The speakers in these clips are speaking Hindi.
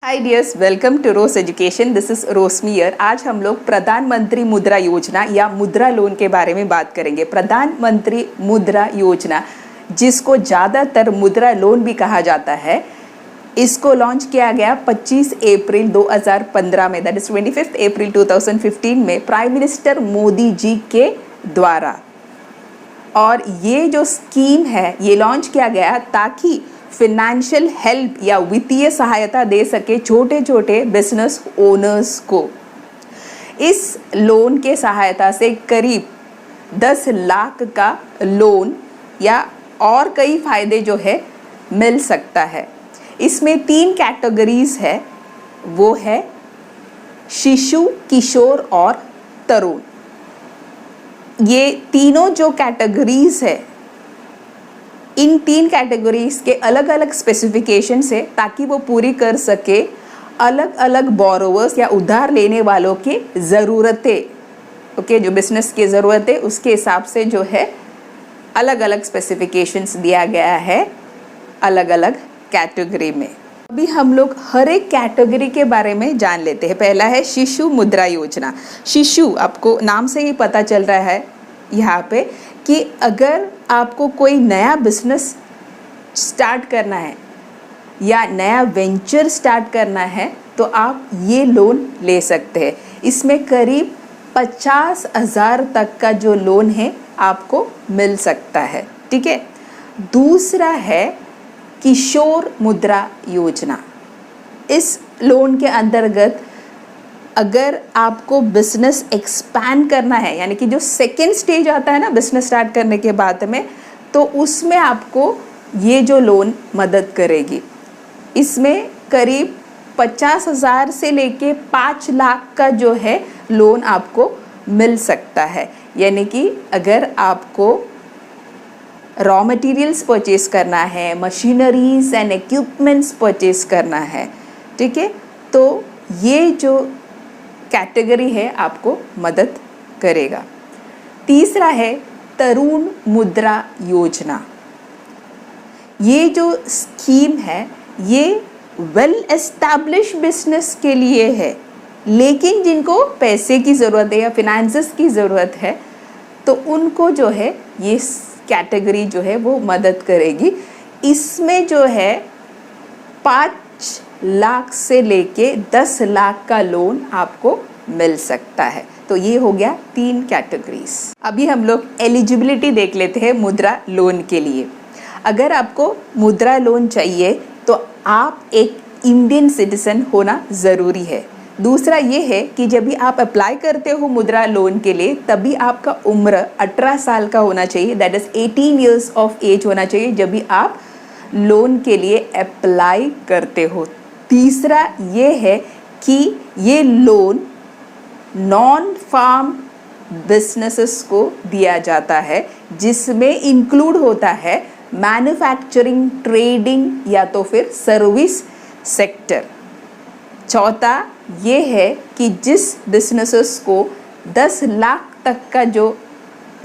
Hi dears, welcome to Rose Education. This is Roshni here. आज हम लोग प्रधानमंत्री मुद्रा योजना या मुद्रा लोन के बारे में बात करेंगे। प्रधानमंत्री मुद्रा योजना, जिसको ज़्यादातर मुद्रा लोन भी कहा जाता है, इसको लॉन्च किया गया 25 अप्रैल 2015 में, दैट इज 25 अप्रैल 2015 में प्राइम मिनिस्टर मोदी जी के द्वारा। और ये जो स्कीम है ये लॉन्च किया गया ताकि फिनेंशियल हेल्प या वित्तीय सहायता दे सके छोटे छोटे बिजनेस ओनर्स को। इस लोन के सहायता से करीब 10 लाख का लोन या और कई फायदे जो है मिल सकता है। इसमें 3 कैटेगरीज है, वो है शिशु, किशोर और तरुण। ये तीनों जो कैटेगरीज है, इन 3 कैटेगरीज के अलग अलग स्पेसिफिकेशंस है ताकि वो पूरी कर सके अलग अलग बोरोवर्स या उधार लेने वालों की ज़रूरतें। ओके, जो बिजनेस की ज़रूरत है उसके हिसाब से जो है अलग अलग स्पेसिफिकेशंस दिया गया है अलग अलग कैटेगरी में। अभी हम लोग हर एक कैटेगरी के बारे में जान लेते हैं। पहला है शिशु मुद्रा योजना। शिशु, आपको नाम से ही पता चल रहा है यहाँ पे कि अगर आपको कोई नया बिजनेस स्टार्ट करना है या नया वेंचर स्टार्ट करना है तो आप ये लोन ले सकते हैं। इसमें करीब 50,000 तक का जो लोन है आपको मिल सकता है। ठीक है। दूसरा है किशोर मुद्रा योजना। इस लोन के अंतर्गत अगर आपको बिजनेस एक्सपैंड करना है, यानी कि जो सेकेंड स्टेज आता है ना बिजनेस स्टार्ट करने के बाद में, तो उसमें आपको ये जो लोन मदद करेगी। इसमें करीब 50,000 से लेके 5 लाख का जो है लोन आपको मिल सकता है। यानी कि अगर आपको रॉ मटेरियल्स परचेज करना है, मशीनरीज एंड इक्विपमेंट्स परचेज करना है, ठीक है, तो ये जो कैटेगरी है आपको मदद करेगा। तीसरा है तरुण मुद्रा योजना। ये जो स्कीम है ये वेल एस्टैब्लिश बिजनेस के लिए है, लेकिन जिनको पैसे की ज़रूरत है या फिनेंसेस की ज़रूरत है तो उनको जो है ये कैटेगरी जो है वो मदद करेगी। इसमें जो है 5 लाख से लेके 10 लाख का लोन आपको मिल सकता है। तो ये हो गया 3 कैटेगरीज। अभी हम लोग एलिजिबिलिटी देख लेते हैं मुद्रा लोन के लिए। अगर आपको मुद्रा लोन चाहिए तो आप एक इंडियन सिटीजन होना ज़रूरी है। दूसरा ये है कि जब भी आप अप्लाई करते हो मुद्रा लोन के लिए तभी आपका उम्र 18 साल का होना चाहिए, that is 18 years of age होना चाहिए जब भी आप लोन के लिए अप्लाई करते हो। तीसरा ये है कि ये लोन नॉन फार्म बिजनेसेस को दिया जाता है, जिसमें इंक्लूड होता है मैन्युफैक्चरिंग, ट्रेडिंग या तो फिर सर्विस सेक्टर। चौथा ये है कि जिस बिजनेसेस को 10 लाख तक का जो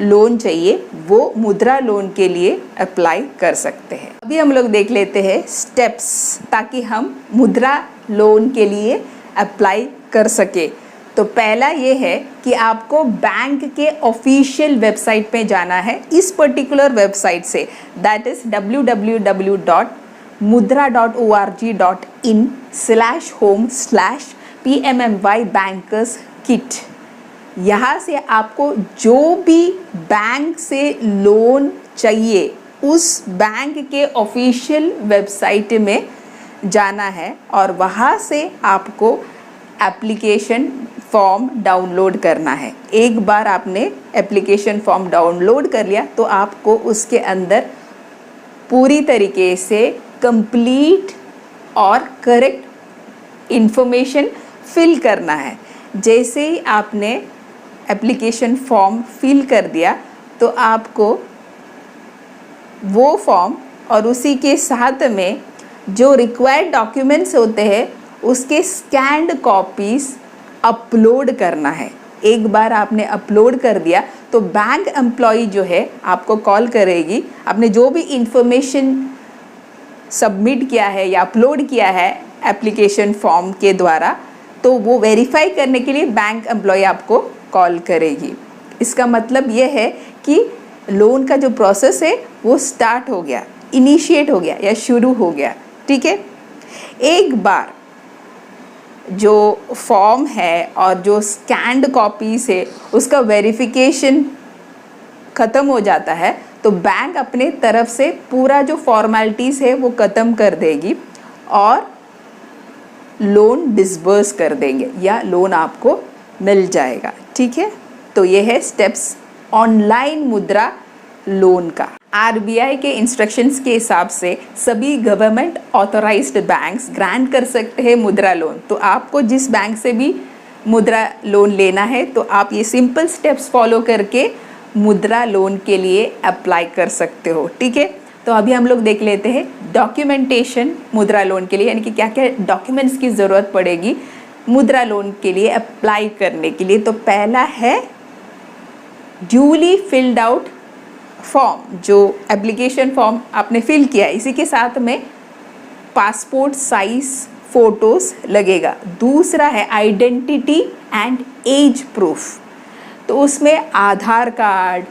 लोन चाहिए वो मुद्रा लोन के लिए अप्लाई कर सकते हैं। अभी हम लोग देख लेते हैं स्टेप्स ताकि हम मुद्रा लोन के लिए अप्लाई कर सके। तो पहला ये है कि आपको बैंक के ऑफिशियल वेबसाइट पे जाना है। इस पर्टिकुलर वेबसाइट से, that is www.mudra.org.in/home/PMMY bankers kit। यहाँ से आपको जो भी बैंक से लोन चाहिए उस बैंक के ऑफिशियल वेबसाइट में जाना है और वहाँ से आपको एप्लीकेशन फॉर्म डाउनलोड करना है। एक बार आपने एप्लीकेशन फॉर्म डाउनलोड कर लिया तो आपको उसके अंदर पूरी तरीके से कंप्लीट और करेक्ट इंफॉर्मेशन फिल करना है। जैसे ही आपने एप्लीकेशन फॉर्म फिल कर दिया तो आपको वो फॉर्म और उसी के साथ में जो रिक्वायर्ड डॉक्यूमेंट्स होते हैं उसके स्कैन्ड कॉपीज़ अपलोड करना है। एक बार आपने अपलोड कर दिया तो बैंक एम्प्लॉई जो है आपको कॉल करेगी। आपने जो भी इंफॉर्मेशन सबमिट किया है या अपलोड किया है एप्लीकेशन फॉर्म के द्वारा, तो वो वेरीफाई करने के लिए बैंक एम्प्लॉय आपको कॉल करेगी। इसका मतलब ये है कि लोन का जो प्रोसेस है वो स्टार्ट हो गया, इनिशिएट हो गया या शुरू हो गया। ठीक है, एक बार जो फॉर्म है और जो स्कैन्ड कॉपीज है उसका वेरिफिकेशन ख़त्म हो जाता है, तो बैंक अपने तरफ से पूरा जो फॉर्मेलिटीज़ है वो ख़त्म कर देगी और लोन डिसबर्स कर देंगे या लोन आपको मिल जाएगा। ठीक है, तो ये है स्टेप्स ऑनलाइन मुद्रा लोन का। आरबीआई के इंस्ट्रक्शंस के हिसाब से सभी गवर्नमेंट ऑथोराइज्ड बैंक्स ग्रांट कर सकते हैं मुद्रा लोन। तो आपको जिस बैंक से भी मुद्रा लोन लेना है तो आप ये सिंपल स्टेप्स फॉलो करके मुद्रा लोन के लिए अप्लाई कर सकते हो। ठीक है, तो अभी हम लोग देख लेते हैं डॉक्यूमेंटेशन मुद्रा लोन के लिए, यानी कि क्या क्या डॉक्यूमेंट्स की ज़रूरत पड़ेगी मुद्रा लोन के लिए अप्लाई करने के लिए। तो पहला है ड्यूली फिल्ड आउट फॉर्म, जो एप्लीकेशन फॉर्म आपने फिल किया है इसी के साथ में पासपोर्ट साइज फ़ोटोज़ लगेगा। दूसरा है आइडेंटिटी एंड एज प्रूफ, तो उसमें Aadhaar card,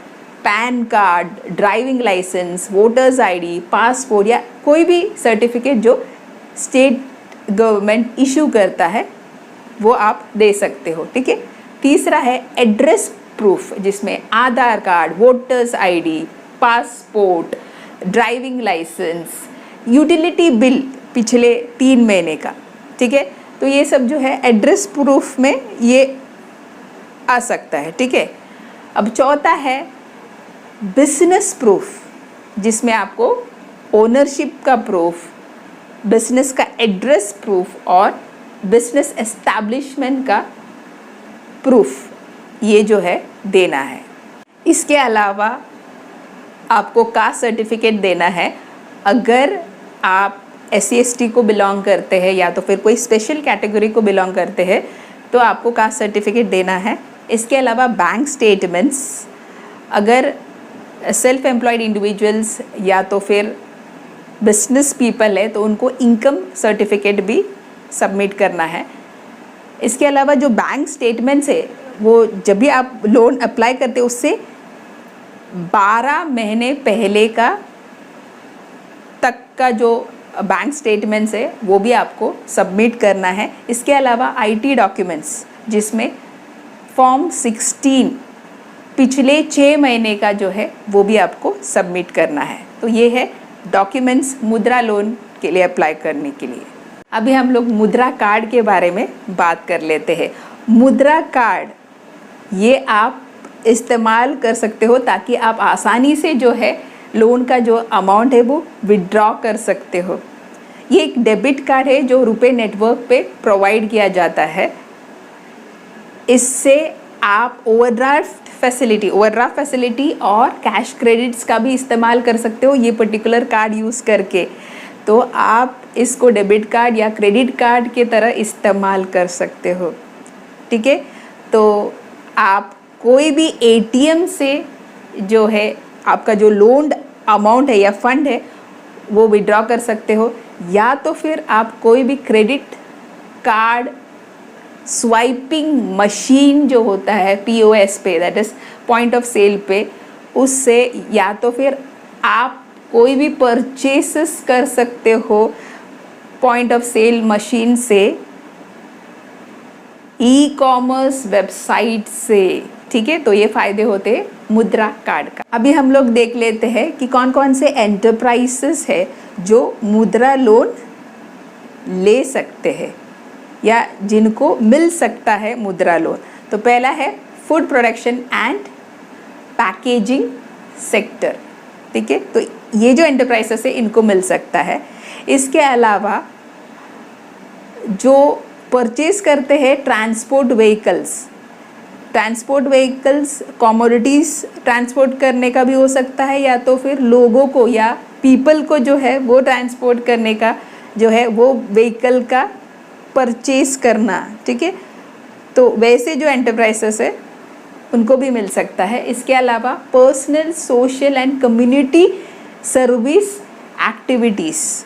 PAN card, driving licence, voters ID, passport या कोई भी सर्टिफिकेट जो स्टेट गवर्नमेंट इशू करता है वो आप दे सकते हो। ठीक है, तीसरा है एड्रेस प्रूफ, जिसमें Aadhaar card, voters ID, passport, driving licence, utility bill पिछले 3 महीने का। ठीक है, तो ये सब जो है एड्रेस प्रूफ में ये आ सकता है। ठीक है, अब चौथा है बिजनेस प्रूफ, जिसमें आपको ओनरशिप का प्रूफ, बिजनेस का एड्रेस प्रूफ और बिजनेस एस्टैब्लिशमेंट का प्रूफ ये जो है देना है। इसके अलावा आपको कास्ट सर्टिफिकेट देना है। अगर आप SC/ST को बिलोंग करते हैं या तो फिर कोई स्पेशल कैटेगरी को बिलोंग करते हैं तो आपको कास्ट सर्टिफिकेट देना है। इसके अलावा बैंक स्टेटमेंट्स, अगर सेल्फ एम्प्लॉयड इंडिविजुअल्स या तो फिर बिजनेस पीपल है तो उनको इनकम सर्टिफिकेट भी सबमिट करना है। इसके अलावा जो बैंक स्टेटमेंट्स है वो जब भी आप लोन अप्लाई करते हैं उससे 12 महीने पहले का तक का जो बैंक स्टेटमेंट्स है वो भी आपको सबमिट करना है। इसके अलावा IT डॉक्यूमेंट्स, जिसमें फॉर्म 16 पिछले 6 महीने का जो है वो भी आपको सबमिट करना है। तो ये है डॉक्यूमेंट्स मुद्रा लोन के लिए अप्लाई करने के लिए। अभी हम लोग मुद्रा कार्ड के बारे में बात कर लेते हैं। मुद्रा कार्ड ये आप इस्तेमाल कर सकते हो ताकि आप आसानी से जो है लोन का जो अमाउंट है वो विड्रॉ कर सकते हो। ये एक डेबिट कार्ड है जो रुपए नेटवर्क पे प्रोवाइड किया जाता है। इससे आप ओवरड्राफ्ट फैसिलिटी और कैश क्रेडिट्स का भी इस्तेमाल कर सकते हो ये पर्टिकुलर कार्ड यूज़ करके। तो आप इसको डेबिट कार्ड या क्रेडिट कार्ड के तरह इस्तेमाल कर सकते हो। ठीक है, तो आप कोई भी ATM से जो है आपका जो लोन अमाउंट है या फंड है वो विड्रॉ कर सकते हो, या तो फिर आप कोई भी क्रेडिट कार्ड स्वाइपिंग मशीन जो होता है POS पे, that is point of sale पे, उससे या तो फिर आप कोई भी परचेसेस कर सकते हो पॉइंट ऑफ सेल मशीन से, ई-कॉमर्स वेबसाइट से। ठीक है, तो ये फ़ायदे होते हैं मुद्रा कार्ड का। अभी हम लोग देख लेते हैं कि कौन कौन से एंटरप्राइजेस है जो मुद्रा लोन ले सकते हैं या जिनको मिल सकता है मुद्रा लोन। तो पहला है food production and packaging sector. ठीक है, तो ये जो एंटरप्राइजेस है इनको मिल सकता है। इसके अलावा जो परचेज करते हैं ट्रांसपोर्ट व्हीकल्स कमोडिटीज़ ट्रांसपोर्ट करने का भी हो सकता है, या तो फिर लोगों को या पीपल को जो है वो ट्रांसपोर्ट करने का जो है वो व्हीकल का परचेज करना। ठीक है, तो वैसे जो एंटरप्राइजेस है उनको भी मिल सकता है। इसके अलावा personal, social and community service activities.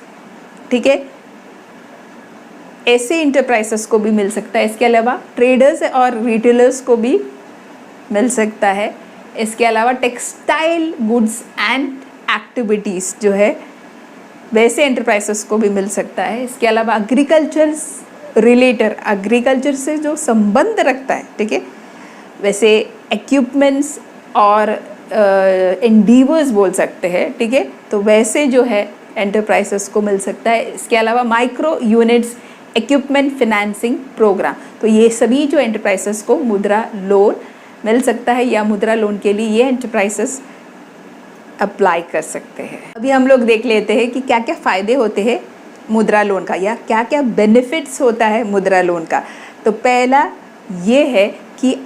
ठीक है, ऐसे इंटरप्राइजेस को भी मिल सकता है। इसके अलावा ट्रेडर्स और रिटेलर्स को भी मिल सकता है। इसके अलावा टेक्सटाइल गुड्स एंड एक्टिविटीज़ जो है वैसे एंटरप्राइजेस को भी मिल सकता है। इसके अलावा एग्रीकल्चर से जो संबंध रखता है, ठीक है, वैसे इक्विपमेंट्स और एंडीवर्स बोल सकते हैं, ठीक है, तो वैसे जो है एंटरप्राइजेस को मिल सकता है। इसके अलावा micro units equipment financing programme, तो ये सभी जो एंटरप्राइजेस को मुद्रा लोन मिल सकता है या मुद्रा लोन के लिए ये एंटरप्राइजेस अप्लाई कर सकते हैं। अभी हम लोग देख लेते हैं कि क्या क्या फ़ायदे होते हैं मुद्रा लोन का या क्या क्या बेनिफिट्स होता है मुद्रा लोन का। तो पहला ये है कि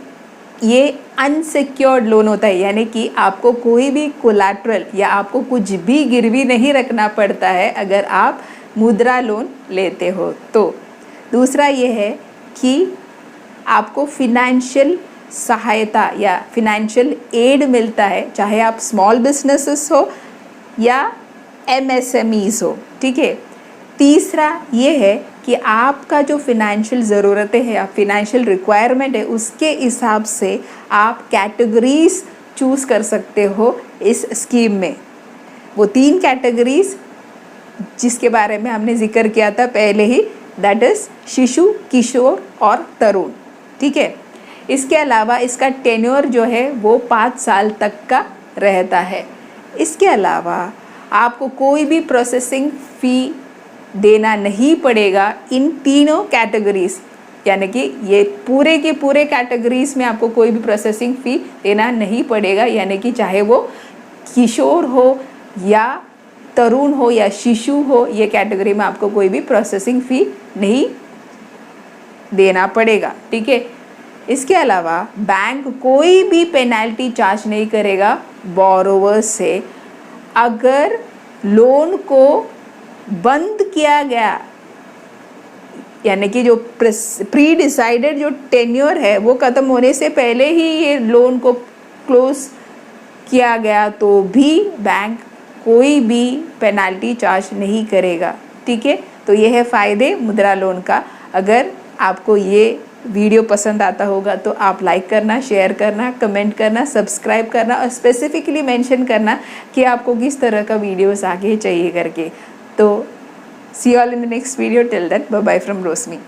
ये अनसिक्योर्ड लोन होता है, यानी कि आपको कोई भी कोलैटरल या आपको कुछ भी गिरवी नहीं रखना पड़ता है अगर आप मुद्रा लोन लेते हो तो। दूसरा ये है कि आपको फिनेंशियल सहायता या फिनेंशियल एड मिलता है, चाहे आप स्मॉल बिजनेसेस हो या एमएसएमईज हो, ठीक है। तीसरा ये है कि आपका जो फिनेंशियल ज़रूरतें हैं या फिनेंशियल रिक्वायरमेंट है उसके हिसाब से आप कैटेगरीज चूज़ कर सकते हो इस स्कीम में। वो 3 कैटेगरीज जिसके बारे में हमने जिक्र किया था पहले ही, दैट इज़ शिशु, किशोर और तरुण, ठीक है। इसके अलावा इसका टेन्योर जो है वो 5 साल तक का रहता है। इसके अलावा आपको कोई भी प्रोसेसिंग फ़ी देना नहीं पड़ेगा इन तीनों कैटेगरीज, यानी कि ये पूरे के पूरे कैटेगरीज में आपको कोई भी प्रोसेसिंग फ़ी देना नहीं पड़ेगा, यानी कि चाहे वो किशोर हो या तरुण हो या शिशु हो, ये कैटेगरी में आपको कोई भी प्रोसेसिंग फ़ी नहीं देना पड़ेगा, ठीक है। इसके अलावा बैंक कोई भी पेनल्टी चार्ज नहीं करेगा बोरोवर से अगर लोन को बंद किया गया, यानी कि जो प्री डिसाइडेड जो टेन्योर है वो ख़त्म होने से पहले ही ये लोन को क्लोज किया गया तो भी बैंक कोई भी पेनल्टी चार्ज नहीं करेगा, ठीक है। तो ये है फ़ायदे मुद्रा लोन का। अगर आपको ये वीडियो पसंद आता होगा तो आप लाइक करना, शेयर करना, कमेंट करना, सब्सक्राइब करना और स्पेसिफिकली मेंशन करना कि आपको किस तरह का वीडियोस आगे चाहिए करके। तो see all in the next video, till that bye bye from Roshmi.